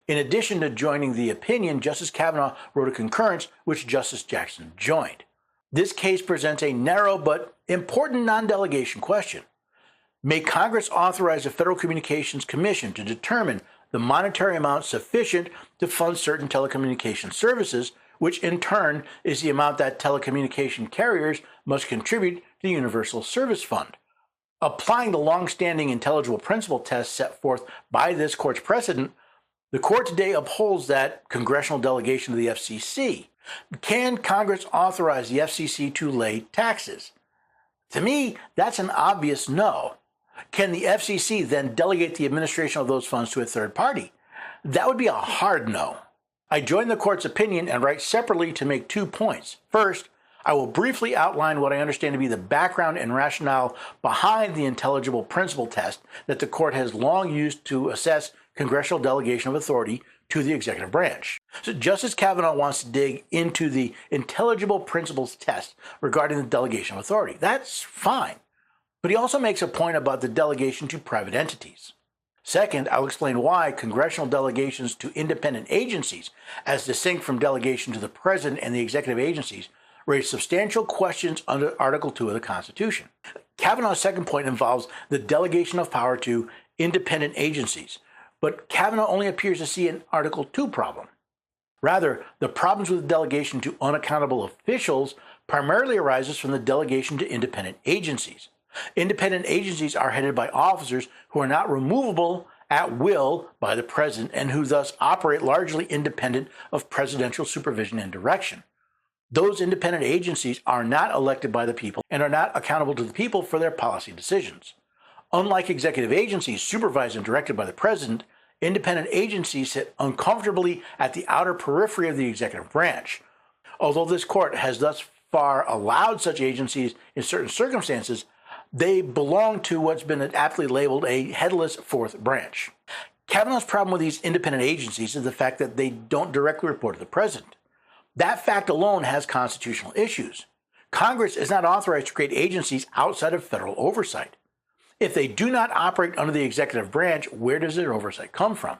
In addition to joining the opinion, Justice Kavanaugh wrote a concurrence which Justice Jackson joined. This case presents a narrow but important non-delegation question. May Congress authorize the Federal Communications Commission to determine the monetary amount sufficient to fund certain telecommunications services, which in turn is the amount that telecommunication carriers must contribute to the Universal Service Fund? Applying the long-standing intelligible principle test set forth by this court's precedent, the court today upholds that congressional delegation to the FCC. Can Congress authorize the FCC to lay taxes? To me, that's an obvious no. Can the FCC then delegate the administration of those funds to a third party? That would be a hard no. I join the court's opinion and write separately to make 2 points. First, I will briefly outline what I understand to be the background and rationale behind the intelligible principle test that the court has long used to assess congressional delegation of authority to the executive branch. So Justice Kavanaugh wants to dig into the intelligible principles test regarding the delegation of authority. That's fine. But he also makes a point about the delegation to private entities. Second, I'll explain why congressional delegations to independent agencies, as distinct from delegation to the president and the executive agencies, raise substantial questions under Article 2 of the Constitution. Kavanaugh's second point involves the delegation of power to independent agencies, but Kavanaugh only appears to see an Article 2 problem. Rather, the problems with the delegation to unaccountable officials primarily arises from the delegation to independent agencies. Independent agencies are headed by officers who are not removable at will by the president and who thus operate largely independent of presidential supervision and direction. Those independent agencies are not elected by the people and are not accountable to the people for their policy decisions. Unlike executive agencies supervised and directed by the president, independent agencies sit uncomfortably at the outer periphery of the executive branch. Although this court has thus far allowed such agencies in certain circumstances, they belong to what's been aptly labeled a headless fourth branch. Kavanaugh's problem with these independent agencies is the fact that they don't directly report to the president. That fact alone has constitutional issues. Congress is not authorized to create agencies outside of federal oversight. If they do not operate under the executive branch, where does their oversight come from?